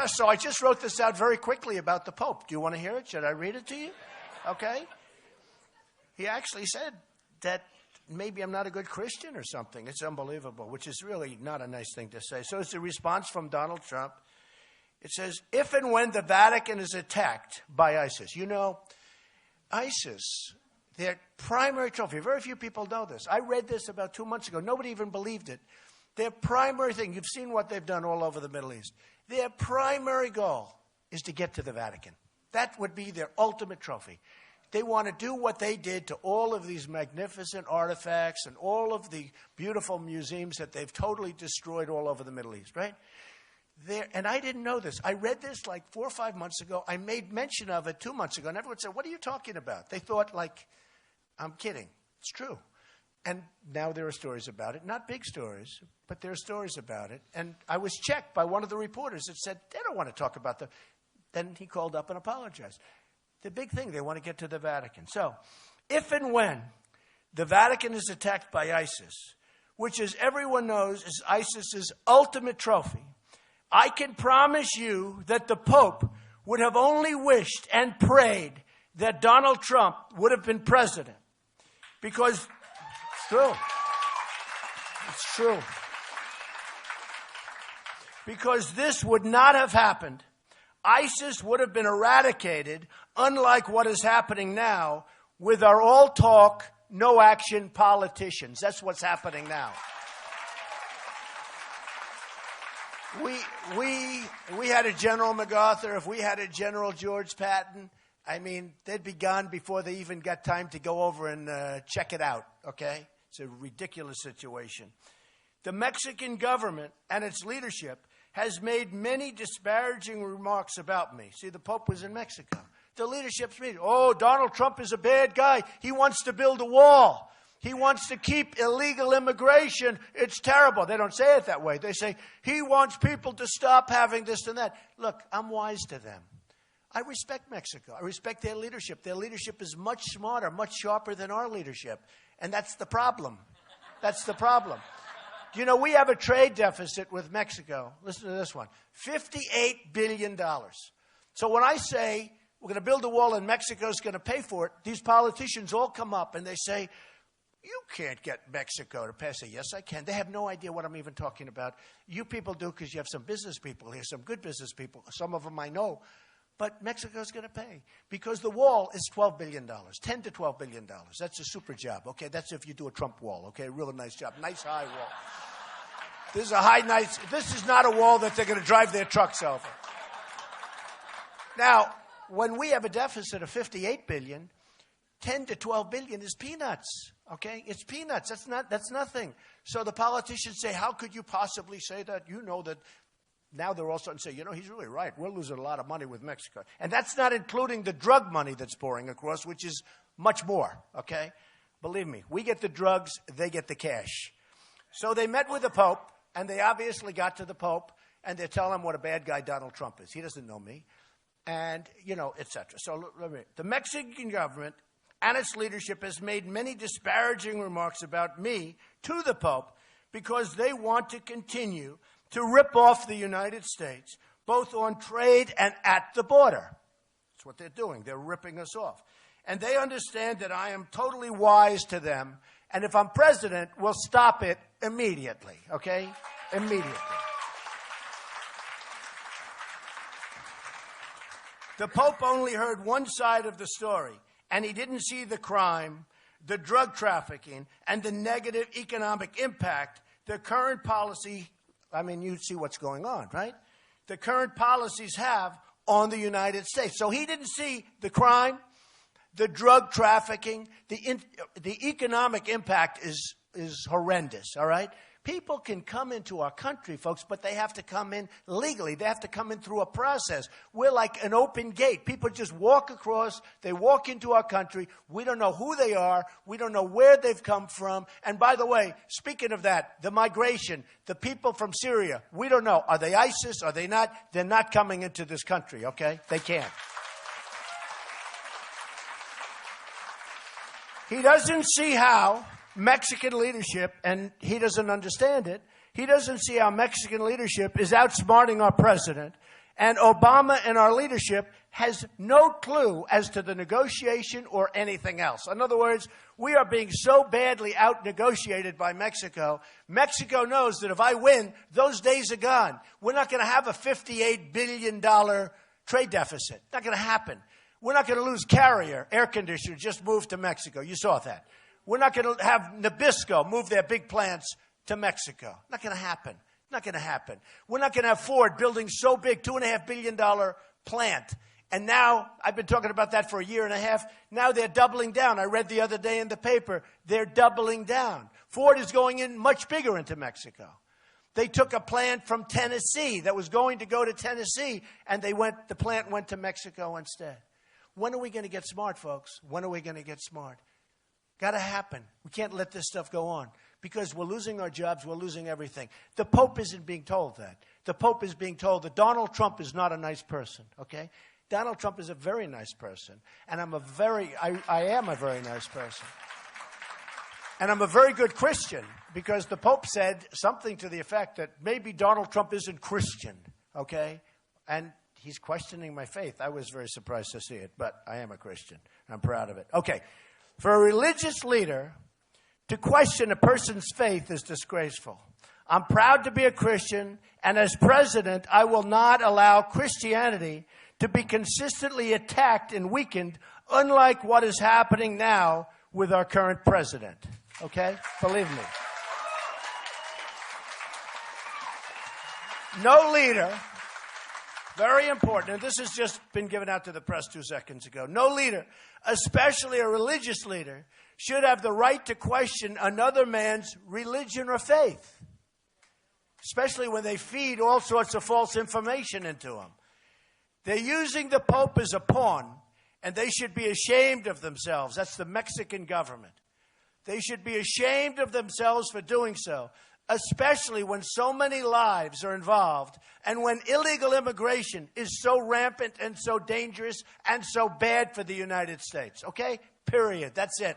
press. So I just wrote this out very quickly about the Pope. Do you want to hear it? Should I read it to you? Okay. He actually said that maybe I'm not a good Christian or something. It's unbelievable, which is really not a nice thing to say. So it's a response from Donald Trump. It says, if and when the Vatican is attacked by ISIS. You know, ISIS, their primary trophy, very few people know this. I read this about 2 months ago. Nobody even believed it. Their primary thing, you've seen what they've done all over the Middle East. Their primary goal is to get to the Vatican. That would be their ultimate trophy. They want to do what they did to all of these magnificent artifacts and all of the beautiful museums that they've totally destroyed all over the Middle East, right? And I didn't know this. I read this like 4 or 5 months ago. I made mention of it 2 months ago, and everyone said, what are you talking about? They thought, like, I'm kidding. It's true. And now there are stories about it. Not big stories, but there are stories about it. And I was checked by one of the reporters that said, they don't want to talk about Then he called up and apologized. The big thing, they want to get to the Vatican. So, if and when the Vatican is attacked by ISIS, which, as everyone knows, is ISIS's ultimate trophy, I can promise you that the Pope would have only wished and prayed that Donald Trump would have been president. Because it's true. It's true. Because this would not have happened. ISIS would have been eradicated, unlike what is happening now with our all talk, no action politicians. That's what's happening now. We had a General MacArthur. If we had a General George Patton, I mean, they'd be gone before they even got time to go over and check it out, okay? It's a ridiculous situation. The Mexican government and its leadership has made many disparaging remarks about me. See, the Pope was in Mexico. The leadership's meeting. Oh, Donald Trump is a bad guy. He wants to build a wall. He wants to keep illegal immigration. It's terrible. They don't say it that way. They say, he wants people to stop having this and that. Look, I'm wise to them. I respect Mexico. I respect their leadership. Their leadership is much smarter, much sharper than our leadership. And that's the problem. That's the problem. You know, we have a trade deficit with Mexico. Listen to this one. $58 billion. So when I say we're going to build a wall and Mexico's going to pay for it, these politicians all come up and they say, you can't get Mexico to pay. I say, yes, I can. They have no idea what I'm even talking about. You people do because you have some business people here, some good business people. Some of them I know. But Mexico's going to pay because the wall is $12 billion, $10 to $12 billion. That's a super job, okay? That's if you do a Trump wall, okay? A real nice job. Nice high wall. This is not a wall that they're going to drive their trucks over. Now, when we have a deficit of $58 billion, 10 to 12 billion is peanuts, okay? It's peanuts. That's nothing. So the politicians say, how could you possibly say that? You know that now they're all starting to say, you know, he's really right. We're losing a lot of money with Mexico. And that's not including the drug money that's pouring across, which is much more, okay? Believe me, we get the drugs, they get the cash. So they met with the Pope, and they obviously got to the Pope, and they're telling him what a bad guy Donald Trump is. He doesn't know me. And, you know, et cetera. So the Mexican government and its leadership has made many disparaging remarks about me to the Pope because they want to continue to rip off the United States, both on trade and at the border. That's what they're doing. They're ripping us off. And they understand that I am totally wise to them, and if I'm president, we'll stop it immediately, okay? Immediately. The Pope only heard one side of the story, and he didn't see the crime, the drug trafficking, and the negative economic impact the current policy, I mean, you see what's going on, right? The current policies have on the United States. So he didn't see the crime, the drug trafficking, the economic impact is horrendous, all right? People can come into our country, folks, but they have to come in legally. They have to come in through a process. We're like an open gate. People just walk across. They walk into our country. We don't know who they are. We don't know where they've come from. And by the way, speaking of that, the migration, the people from Syria, we don't know. Are they ISIS? Are they not? They're not coming into this country, okay? They can't. He doesn't see how Mexican leadership, and he doesn't understand it, he doesn't see how Mexican leadership is outsmarting our president And Obama and our leadership has no clue as to the negotiation or anything else. In other words, we are being so badly out-negotiated by Mexico. Mexico knows that if I win, those days are gone. We're not going to have a $58 billion trade deficit. Not going to happen. We're not going to lose Carrier, air conditioner, just moved to Mexico. You saw that. We're not going to have Nabisco move their big plants to Mexico. Not going to happen. Not going to happen. We're not going to have Ford building so big, $2.5 billion plant. And now, I've been talking about that for a year and a half. Now they're doubling down. I read the other day in the paper, they're doubling down. Ford is going in much bigger into Mexico. They took a plant from Tennessee that was going to go to Tennessee, and the plant went to Mexico instead. When are we going to get smart, folks? When are we going to get smart? Got to happen. We can't let this stuff go on because we're losing our jobs. We're losing everything. The Pope isn't being told that. The Pope is being told that Donald Trump is not a nice person, okay? Donald Trump is a very nice person, and I am a very nice person. And I'm a very good Christian because the Pope said something to the effect that maybe Donald Trump isn't Christian, okay? And he's questioning my faith. I was very surprised to see it, but I am a Christian. I'm proud of it. Okay. For a religious leader to question a person's faith is disgraceful. I'm proud to be a Christian, and as president, I will not allow Christianity to be consistently attacked and weakened, unlike what is happening now with our current president. Okay? Believe me. No leader, very important, and this has just been given out to the press 2 seconds ago. No leader, especially a religious leader, should have the right to question another man's religion or faith, especially when they feed all sorts of false information into them. They're using the Pope as a pawn, and they should be ashamed of themselves. That's the Mexican government. They should be ashamed of themselves for doing so, especially when so many lives are involved and when illegal immigration is so rampant and so dangerous and so bad for the United States. Okay? Period. That's it.